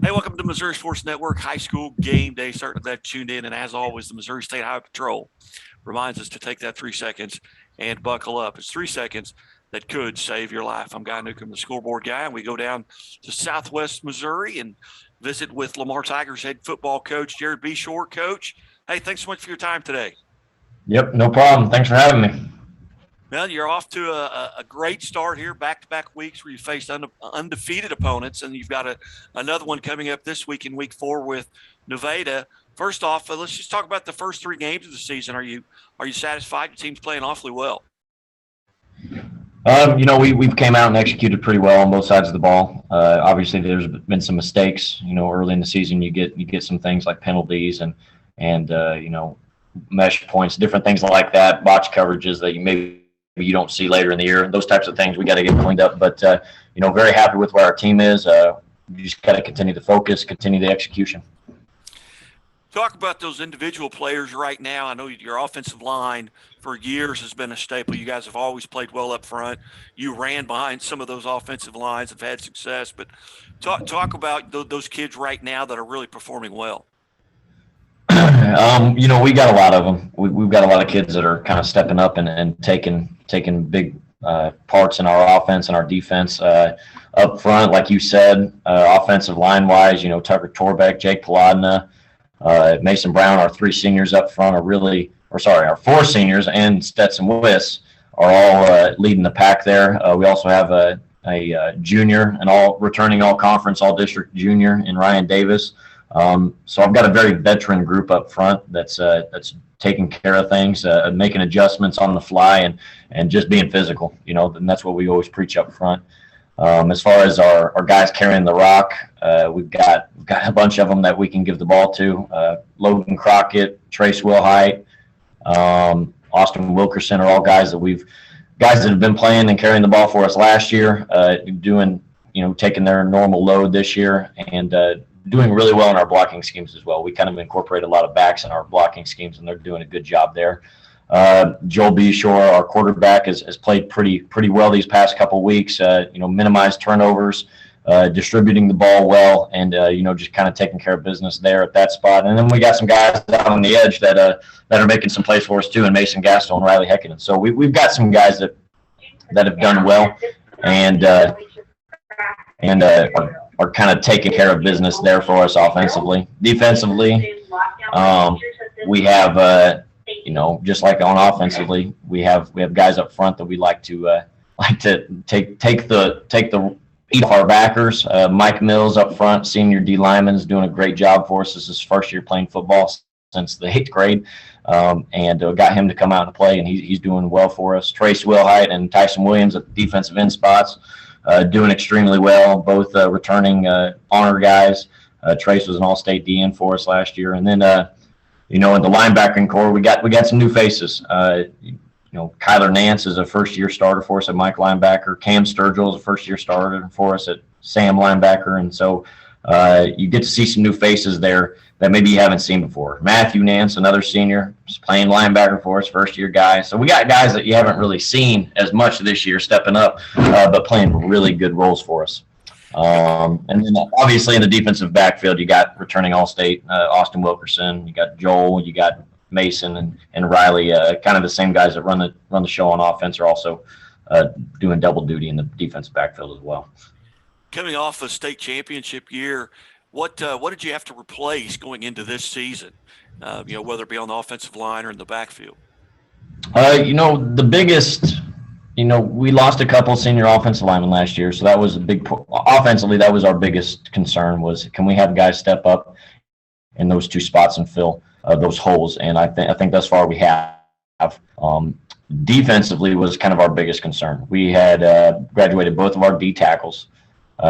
Hey, welcome to Missouri Sports Network High School Game Day. Certainly glad you tuned in. And as always, the Missouri State Highway Patrol reminds us to take that 3 seconds and buckle up. It's 3 seconds that could save your life. I'm Guy Newcomb, the scoreboard guy, and we go down to Southwest Missouri and visit with Lamar Tigers head football coach Jared Beshore. Coach, hey, thanks so much for your time today. Yep, no problem. Thanks for having me. Well, you're off to a great start here, back-to-back weeks where you faced undefeated opponents, and you've got another one coming up this week in week 4 with Nevada. First off, let's just talk about the first 3 games of the season. Are you satisfied? Your team's playing awfully well. We've came out and executed pretty well on both sides of the ball. Obviously, there's been some mistakes. Early in the season, you get some things like penalties and mesh points, different things like that, botch coverages that you don't see later in the year. Those types of things we got to get cleaned up. But very happy with where our team is. You just got to continue the focus, continue the execution. Talk about those individual players right now. I know your offensive line for years has been a staple. You guys have always played well up front. You ran behind some of those offensive lines, have had success. But talk about those kids right now that are really performing well. We got a lot of them. We've got a lot of kids that are kind of stepping up and taking big parts in our offense and our defense. Up front, like you said, offensive line-wise, Tucker Torbeck, Jake Paladna, Mason Brown, our 3 seniors up front our 4 seniors, and Stetson Wiss are all leading the pack there. We also have a junior, returning all-conference, all-district junior in Ryan Davis. So I've got a very veteran group up front that's taking care of things, making adjustments on the fly, and just being physical. And that's what we always preach up front. As far as our guys carrying the rock, we've got a bunch of them that we can give the ball to. Logan Crockett, Trace Wilhite, Austin Wilkerson are all guys that have been playing and carrying the ball for us last year, taking their normal load this year, and doing really well in our blocking schemes as well. We kind of incorporate a lot of backs in our blocking schemes, and they're doing a good job there. Joel Beshore, our quarterback, has played pretty well these past couple weeks. Minimized turnovers, distributing the ball well, and just kind of taking care of business there at that spot. And then we got some guys out on the edge that are making some plays for us too, and Mason Gasto and Riley Heckinen. So we've got some guys that have done well, and are kind of taking care of business there for us offensively. Defensively, we have just like on offensively, we have guys up front that we like to take the eat off our backers. Mike Mills up front, senior D lineman, is doing a great job for us. This is his first year playing football since the 8th grade, and got him to come out and play, and he's doing well for us. Trace Wilhite and Tyson Williams at the defensive end spots, doing extremely well, both returning honor guys. Trace was an all-state DN for us last year. And then, in the linebacking core, we got some new faces. Kyler Nance is a first-year starter for us at Mike linebacker. Cam Sturgill is a first-year starter for us at Sam linebacker. And so you get to see some new faces there that maybe you haven't seen before. Matthew Nance, another senior, is playing linebacker for us, first-year guy. So we got guys that you haven't really seen as much this year stepping up, but playing really good roles for us. And then obviously in the defensive backfield, you got returning All-State Austin Wilkerson, you got Joel, you got Mason and Riley, kind of the same guys that run the show on offense are also doing double duty in the defensive backfield as well. Coming off a state championship year, what did you have to replace going into this season? Whether it be on the offensive line or in the backfield. The biggest. We lost a couple senior offensive linemen last year, so that was a big. Offensively, that was our biggest concern: was can we have guys step up in those 2 spots and fill those holes? And I think thus far we have. Defensively was kind of our biggest concern. We had graduated both of our D tackles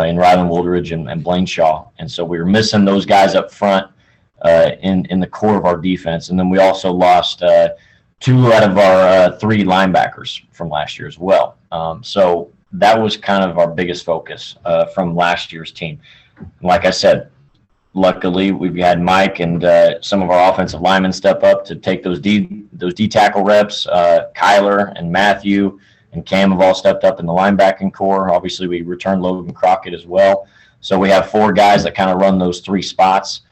in Rylan Woolridge and Blaine Shaw, and so we were missing those guys up front in the core of our defense. And then we also lost 2 out of our 3 linebackers from last year as well. So that was kind of our biggest focus from last year's team. Like I said, luckily we've had Mike and some of our offensive linemen step up to take those D tackle reps. Kyler and Matthew and Cam have all stepped up in the linebacking core. Obviously, we returned Logan Crockett as well. So we have 4 guys that kind of run those 3 spots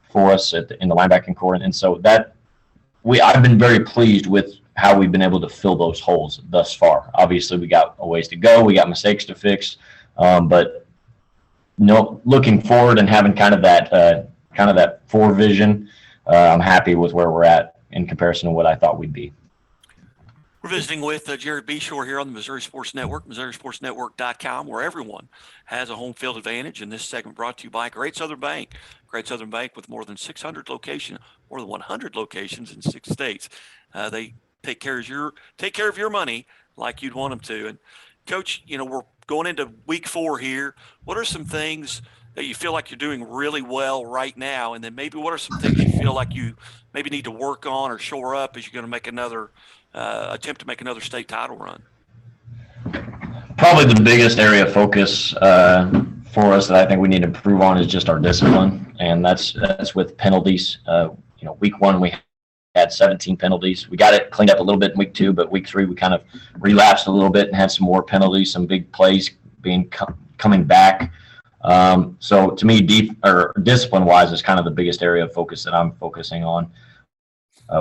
for us in the linebacking core. And so I've been very pleased with how we've been able to fill those holes thus far. Obviously, we got a ways to go. We got mistakes to fix, but looking forward and having kind of that 4 vision, I'm happy with where we're at in comparison to what I thought we'd be. We're visiting with Jared Beshore here on the Missouri Sports Network, MissouriSportsNetwork.com, where everyone has a home field advantage. And this segment brought to you by Great Southern Bank. Great Southern Bank with more than 600 locations, more than 100 locations in 6 states. They take care of your money like you'd want them to. And Coach, we're going into week 4 here. What are some things that you feel like you're doing really well right now? And then maybe what are some things you feel like you maybe need to work on or shore up as you're going to make another attempt to make another state title run? Probably the biggest area of focus for us that I think we need to improve on is just our discipline, and that's with penalties. Week 1 we had 17 penalties. We got it cleaned up a little bit in week 2, but week 3 we kind of relapsed a little bit and had some more penalties, some big plays coming back. So to me, discipline-wise is kind of the biggest area of focus that I'm focusing on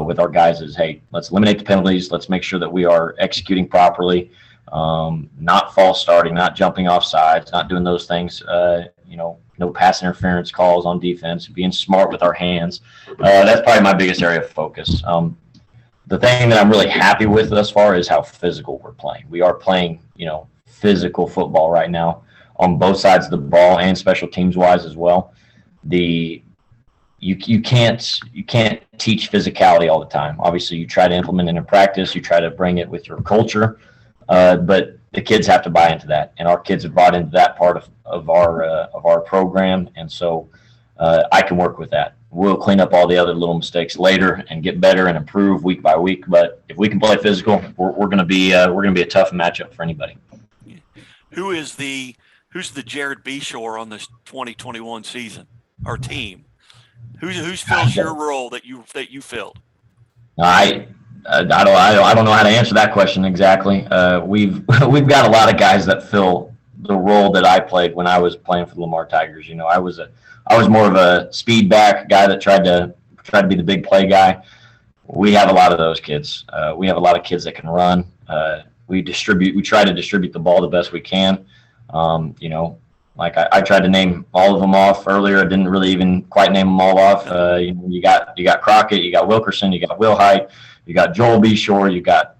with our guys is, hey, let's eliminate the penalties. Let's make sure that we are executing properly, not false starting, not jumping off sides, not doing those things, no pass interference calls on defense, being smart with our hands. That's probably my biggest area of focus. The thing that I'm really happy with thus far is how physical we're playing. We are playing, physical football right now on both sides of the ball and special teams wise as well. You can't teach physicality all the time. Obviously, you try to implement it in practice. You try to bring it with your culture, but the kids have to buy into that, and our kids have bought into that part of our program, and so I can work with that. We'll clean up all the other little mistakes later and get better and improve week by week. But if we can play physical, we're going to be a tough matchup for anybody. Who's the Jared Beshore on this 2021 season or team? Who's fills your role that you filled? I don't know how to answer that question exactly. We've got a lot of guys that fill the role that I played when I was playing for the Lamar Tigers. I was more of a speed back guy that tried to be the big play guy. We have a lot of those kids. We have a lot of kids that can run. We try to distribute the ball the best we can. Like I tried to name all of them off earlier. I didn't really even quite name them all off. You got Crockett, you got Wilkerson, you got Will Height, you got Joel Beshore, you got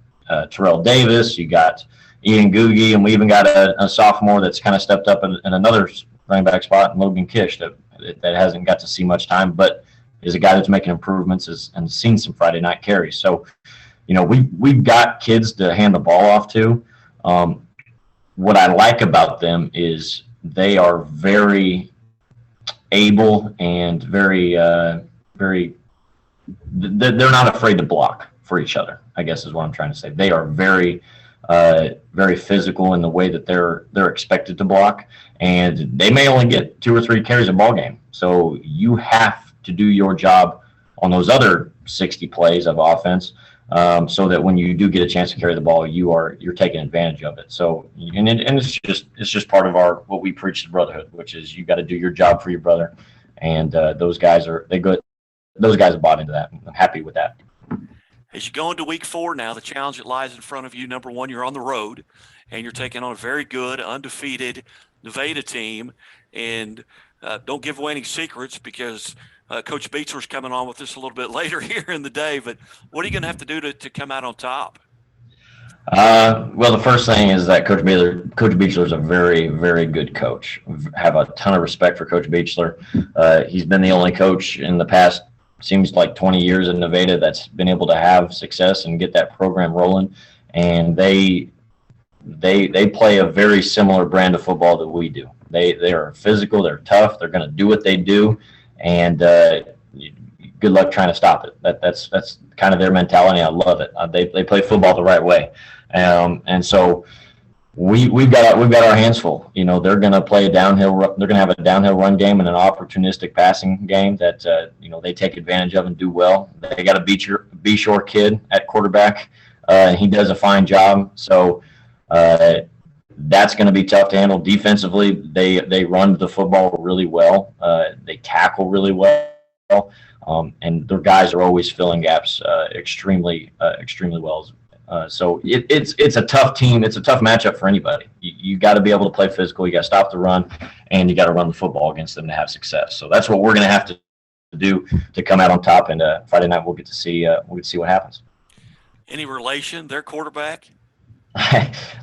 Terrell Davis, you got Ian Googie, and we even got a sophomore that's kind of stepped up in another running back spot, Logan Kish, that hasn't got to see much time, but is a guy that's making improvements and seen some Friday night carries. So, we've got kids to hand the ball off to. What I like about them is they are very able and very they're not afraid to block for each other, I guess is what I'm trying to say. They are very physical in the way that they're expected to block, and they may only get 2 or 3 carries a ball game. So you have to do your job on those other 60 plays of offense, so that when you do get a chance to carry the ball, you're taking advantage of it. So and it's just part of what we preach to brotherhood, which is you got to do your job for your brother, and those guys have bought into that. I'm happy with that. As you go into week 4 now, the challenge that lies in front of you, number one, you're on the road, and you're taking on a very good, undefeated Nevada team. And don't give away any secrets because Coach Beechler's coming on with this a little bit later here in the day. But what are you going to have to do to come out on top? Well, the first thing is that Coach Beechler is a very, very good coach. I have a ton of respect for Coach Beechler. He's been the only coach in the past, seems like 20 years in Nevada that's been able to have success and get that program rolling. And they play a very similar brand of football that we do. They are physical, they're tough, they're going to do what they do, and good luck trying to stop it. That's kind of their mentality. I love it. They play football the right way, and so we've got our hands full. They're going to play they're going to have a downhill run game and an opportunistic passing game that they take advantage of and do well. They got a Beshore kid at quarterback He does a fine job. So that's going to be tough to handle. Defensively, they run the football really well. They tackle really well. And their guys are always filling gaps extremely well. So it's a tough team. It's a tough matchup for anybody. You got to be able to play physical. You got to stop the run, and you got to run the football against them to have success. So that's what we're going to have to do to come out on top. And Friday night we'll get to see what happens. Any relation? Their quarterback?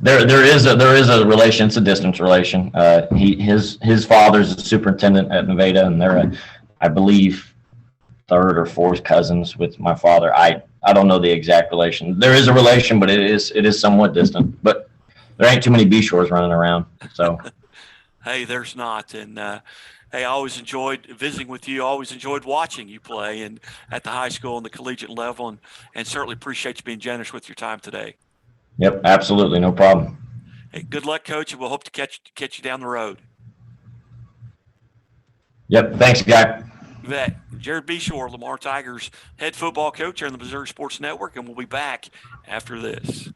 there is a relation. It's a distance relation. His father's a superintendent at Nevada, and they're I believe third or fourth cousins with my father. I don't know the exact relation. There is a relation, but it is somewhat distant. But there ain't too many Beshores running around. So hey, there's not. And hey, I always enjoyed visiting with you. I always enjoyed watching you play and at the high school and the collegiate level, and certainly appreciate you being generous with your time today. Yep, absolutely, no problem. Hey, good luck, Coach, and we'll hope to catch you down the road. Yep, thanks, Guy. That Jared Beshore, Lamar Tigers head football coach here on the Missouri Sports Network, and we'll be back after this.